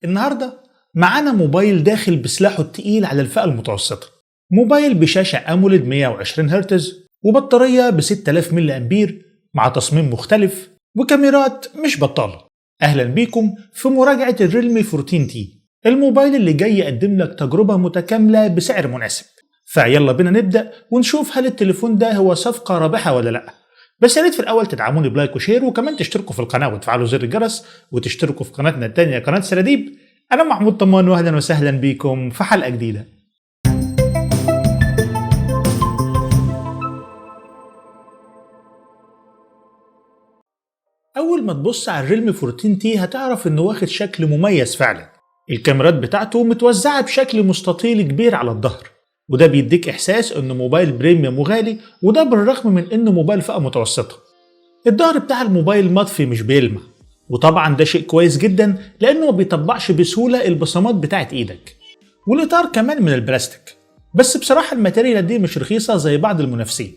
النهاردة معانا موبايل داخل بسلاحه التقيل على الفئة المتوسطة. موبايل بشاشة أموليد 120 هرتز وبطارية ب 6000 ملي أمبير مع تصميم مختلف وكاميرات مش بطالة. أهلا بيكم في مراجعة الريلمي 14T، الموبايل اللي جاي يقدم لك تجربة متكاملة بسعر مناسب. فيلا بينا نبدأ ونشوف هل التليفون ده هو صفقة رابحة ولا لأ. بس يا ريت في الأول تدعموني بلايك وشير، وكمان تشتركوا في القناة وتفعلوا زر الجرس وتشتركوا في قناتنا التانية قناة سراديب. أنا محمود طمان وأهلا وسهلا بيكم في حلقة جديدة. أول ما تبص على الريلمي 14T هتعرف إنه واخد شكل مميز فعلا. الكاميرات بتاعته متوزعة بشكل مستطيل كبير على الظهر، وده بيديك إحساس إنه موبايل بريميوم وغالي، وده بالرغم من إنه موبايل فئة متوسطة. الظهر بتاع الموبايل مطفي مش بيلمع، وطبعا ده شيء كويس جدا لأنه ما بيطبعش بسهولة البصمات بتاعت إيدك. والإطار كمان من البلاستيك، بس بصراحة الماتيريال دي مش رخيصة زي بعض المنافسين.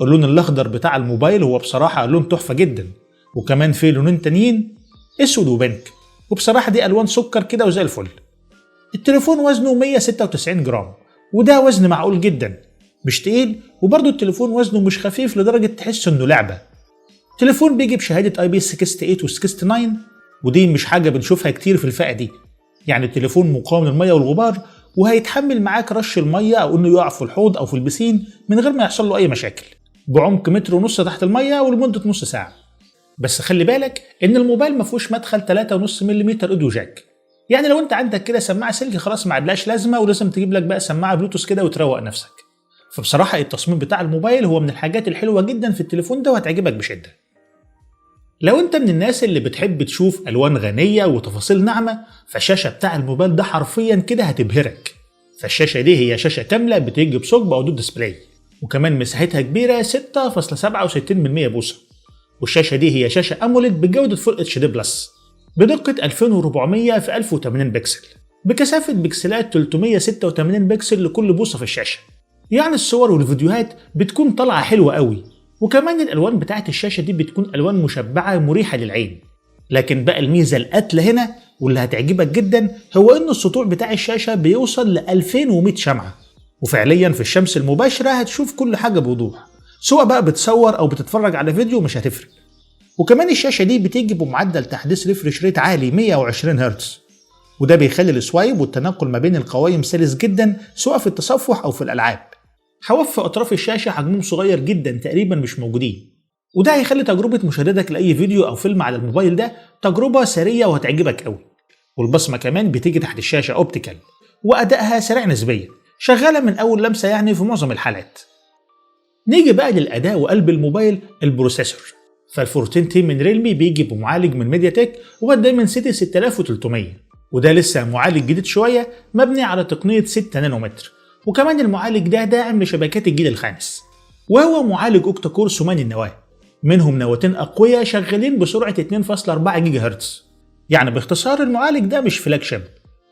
اللون الأخضر بتاع الموبايل هو بصراحة لون تحفة جدا، وكمان في لونين تانيين اسود وبنك، وبصراحة دي ألوان سكر كده وزي الفل. التليفون وزنه 196 جرام، وده وزن معقول جدا، مش تقيل، وبرضه التليفون وزنه مش خفيف لدرجة تحس إنه لعبة. التليفون بيجي بشهادة IP68 و 69، ودي مش حاجة بنشوفها كتير في الفئة دي. يعني التليفون مقاوم للمية والغبار، وهيتحمل معاك رش المية أو إنه يقع في الحوض أو في البسين من غير ما يحصل له أي مشاكل، بعمق 1.5 متر تحت المية ولمدة نص ساعة. بس خلي بالك إن الموبايل مفهوش مدخل 3.5 ملم أوديو جاك، يعني لو أنت عندك كده سماعة سلك خلاص ما عادلاش لازمة، ولازم تجيب لك بقى سماعة بلوتوث كده وتروق نفسك. فبصراحة التصميم بتاع الموبايل هو من الحاجات الحلوة جدا في التليفون ده وهتعجبك بشدة. لو انت من الناس اللي بتحب تشوف الوان غنية وتفاصيل ناعمة، فالشاشة بتاع الموبايل ده حرفيا كده هتبهرك. فالشاشة دي هي شاشة كاملة بتيجي بثقب او ديسبلاي، وكمان مساحتها كبيرة 6.67 بوصة. والشاشة دي هي شاشة اموليد بجودة فول اتش دي بلس بدقة 2400 في 1080 بكسل، بكثافة بكسلات 386 بكسل لكل بوصة في الشاشة. يعني الصور والفيديوهات بتكون طالعة حلوة قوي، وكمان الالوان بتاعت الشاشه دي بتكون الوان مشبعه مريحه للعين. لكن بقى الميزه القاتله هنا واللي هتعجبك جدا هو ان السطوع بتاع الشاشه بيوصل ل 2100 شمعه، وفعليا في الشمس المباشره هتشوف كل حاجه بوضوح، سواء بقى بتصور او بتتفرج على فيديو مش هتفرق. وكمان الشاشه دي بتيجي بمعدل تحديث ريفرش ريت عالي 120 هرتز، وده بيخلي السوايب والتنقل ما بين القوائم سلس جدا سواء في التصفح او في الالعاب. حواف في أطراف الشاشة حجمهم صغير جدا تقريبا مش موجودين، وده هيخلي تجربة مشاهدتك لأي فيديو أو فيلم على الموبايل ده تجربة سريعة وهتعجبك قوي. والبصمة كمان بتيجي تحت الشاشة أوبتيكال، وأدائها سريع نسبيا، شغالة من أول لمسة يعني في معظم الحالات. نيجي بقى للأداء وقلب الموبايل، البروسيسور. فال14T من ريلمي بيجي بمعالج من ميديا تك ودايمنسيتي 6300، وده لسه معالج جديد شوية مبني على تقنية 6 نانومتر، وكمان المعالج ده داعم لشبكات الجيل الخامس، وهو معالج اوكتا كور ثماني النواة، منهم نواتين أقوياء شغالين بسرعة 2.4 جيجا هرتز. يعني باختصار المعالج ده مش فلاج شيب،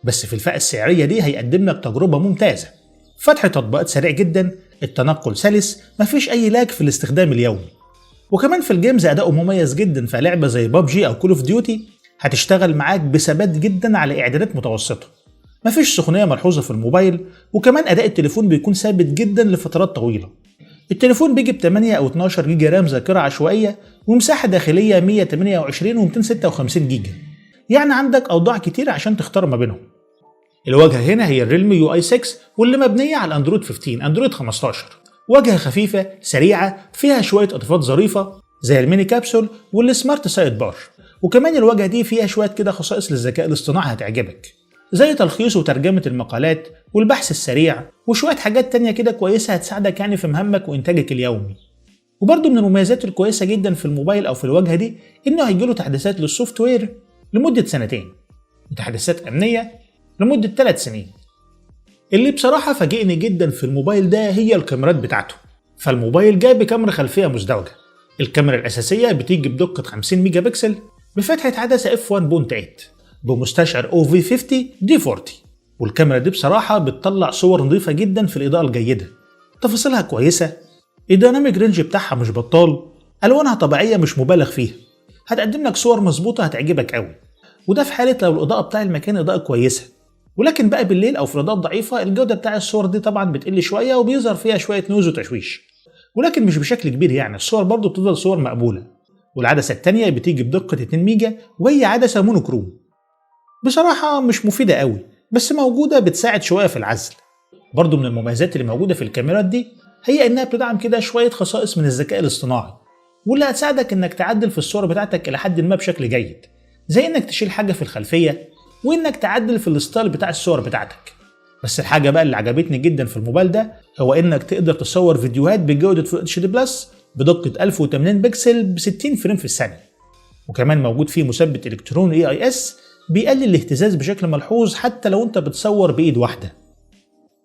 بس في الفئة السعرية دي هيقدم لك تجربة ممتازة. فتح تطبيقات سريع جدا، التنقل سلس، مفيش أي لاج في الاستخدام اليومي. وكمان في الجيمز أداؤه مميز جدا، فلعبة زي بابجي أو كول اوف ديوتي هتشتغل معاك بثبات جدا على إعدادات متوسطة. مفيش سخونية ملحوظة في الموبايل، وكمان أداء التليفون بيكون ثابت جدا لفترات طويلة. التليفون بيجي ب 8 أو 12 جيجا رام ذاكرة عشوائية، ومساحة داخلية 128 و256 جيجا، يعني عندك أوضاع كتير عشان تختار ما بينهم. الواجهة هنا هي الريلمي يو اي 6 واللي مبنية على اندرويد 15 اندرويد 15. واجهة خفيفة سريعة فيها شوية إضافات ظريفة زي الميني كابسول والسمارت سايد بار، وكمان الواجهة دي فيها شوية كده خصائص للذكاء الاصطناعي هتعجبك، زي تلخيص وترجمة المقالات والبحث السريع، وشوية حاجات تانية كده كويسة هتساعدك يعني في مهامك وإنتاجك اليومي. وبرضه من المميزات الكويسة جدا في الموبايل أو في الواجهة دي إنه هيجيله تحديثات للسوفت وير لمدة 2 سنين، وتحديثات أمنية لمدة 3 سنين. اللي بصراحة فاجئني جدا في الموبايل ده هي الكاميرات بتاعته. فالموبايل جاي بكاميرا خلفية مزدوجة. الكاميرا الأساسية بتيجي بدقة 50 ميجا بكسل بفتحة عدسة f1.8 بمستشعر OV50 D40. والكاميرا دي بصراحة بتطلع صور نظيفة جدا في الإضاءة الجيدة، تفاصيلها كويسة، الديناميك رينج بتاعها مش بطال، ألوانها طبيعية مش مبالغ فيها، هتقدم لك صور مظبوطة هتعجبك قوي. وده في حالة لو الإضاءة بتاع المكان إضاءة كويسة. ولكن بقى بالليل أو في الإضاءة الضعيفة الجودة بتاع الصور دي طبعا بتقل شوية وبيظهر فيها شوية نوز وتشويش، ولكن مش بشكل كبير، يعني الصور برضو بتفضل صور مقبولة. والعدسة التانية بتيجي بدقة 2 ميجا وهي عدسة مونوكروم. بصراحة مش مفيدة قوي، بس موجودة بتساعد شوية في العزل. برضو من المميزات اللي موجودة في الكاميرات دي هي إنها بتدعم كده شوية خصائص من الذكاء الاصطناعي، واللي هتساعدك إنك تعدل في الصور بتاعتك إلى حد ما بشكل جيد، زي إنك تشيل حاجة في الخلفية وإنك تعدل في الستايل بتاع الصور بتاعتك. بس الحاجة بقى اللي عجبتني جدا في الموبايل ده هو إنك تقدر تصور فيديوهات بجودة فول اتش دي بلس بدقة 1080 بكسل ب 60 فريم في الثانية. وكمان موجود فيه مثبت إلكتروني AIS بيقلل الاهتزاز بشكل ملحوظ حتى لو أنت بتصور بإيد واحدة.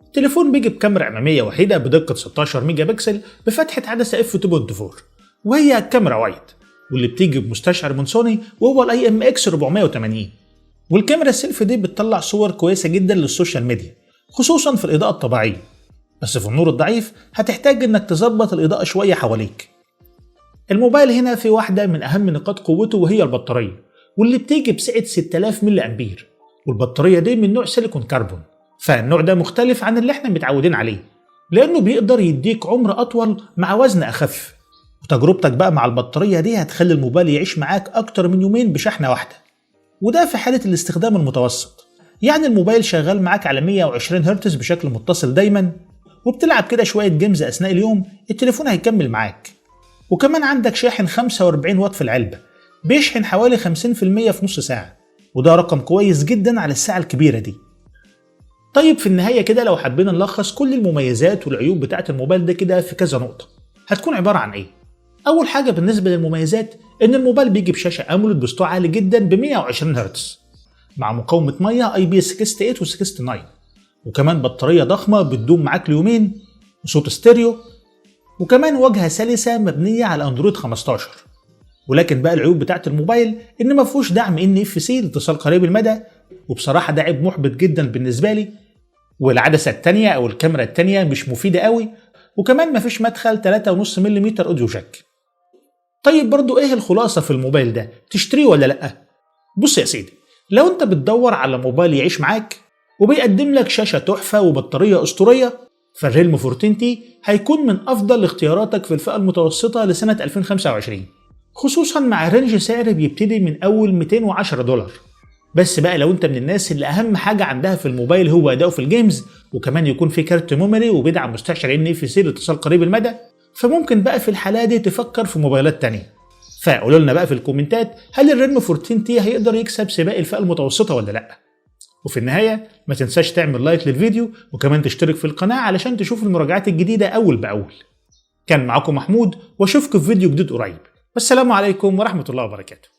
التليفون بيجي بكاميرا أمامية وحيدة بدقة 16 ميجا بكسل بفتحة عدسة f2.4 وهي كاميرا وايد، واللي بتيجي بمستشعر من سوني وهو الاي ام اكس 480. والكاميرا السيلفي دي بتطلع صور كويسة جدا للسوشيال ميديا خصوصا في الإضاءة الطبيعية، بس في النور الضعيف هتحتاج إنك تظبط الإضاءة شوية حواليك. الموبايل هنا في واحدة من أهم نقاط قوته وهي البطارية، واللي بتيجي بسعة 6000 ملي أمبير، والبطارية دي من نوع سيليكون كربون، فالنوع ده مختلف عن اللي احنا متعودين عليه لأنه بيقدر يديك عمر أطول مع وزن أخف. وتجربتك بقى مع البطارية دي هتخلي الموبايل يعيش معاك أكتر من يومين بشحنة واحدة، وده في حالة الاستخدام المتوسط. يعني الموبايل شغال معاك على 120 هرتز بشكل متصل دايما، وبتلعب كده شوية جيمز أثناء اليوم، التليفون هيكمل معاك. وكمان عندك شاحن 45 واط في العلبة بيشحن حوالي 50% في نص ساعة، وده رقم كويس جدا على الساعة الكبيرة دي. طيب في النهاية كده لو حبينا نلخص كل المميزات والعيوب بتاعة الموبايل ده كده في كذا نقطة، هتكون عبارة عن ايه؟ أول حاجة بالنسبة للمميزات إن الموبايل بيجي بشاشة أموليد بسطوع عالي جدا ب 120 هرتز مع مقاومة مية IP68 و 69، وكمان بطارية ضخمة بتدوم معاك ليومين، وصوت ستيريو، وكمان واجهة سلسة مبنية على اندرويد 15. ولكن بقى العيوب بتاعة الموبايل إن مفهوش دعم NFC لاتصال قريب المدى، وبصراحة ده عيب محبط جدا بالنسبة لي. والعدسة التانية أو الكاميرا التانية مش مفيدة قوي، وكمان مفيش مدخل 3.5 ملم اوديو جاك. طيب برضو ايه الخلاصة في الموبايل ده؟ تشتريه ولا لأ؟ بص يا سيدي، لو انت بتدور على موبايل يعيش معاك وبيقدم لك شاشة تحفة وبطارية أسطورية، فالريلمي 14T هيكون من أفضل اختياراتك في الفئة المتوسطة لسنة 2025، خصوصا مع رينج سعر بيبتدي من أول $210. بس بقى لو انت من الناس اللي أهم حاجة عندها في الموبايل هو أداؤه في الجيمز، وكمان يكون في كارت ميموري وبيدعم مستشعر NFC لاتصال قريب المدى، فممكن بقى في الحالة دي تفكر في موبايلات تانية. فقولوا لنا بقى في الكومنتات هل الريلمي 14T هيقدر يكسب سباق الفئة المتوسطة ولا لأ؟ وفي النهاية ما تنساش تعمل لايك للفيديو وكمان تشترك في القناة علشان تشوف المراجعات الجديدة أول بأول. كان معاكم محمود واشوفكم في فيديو جديد قريب، والسلام عليكم ورحمة الله وبركاته.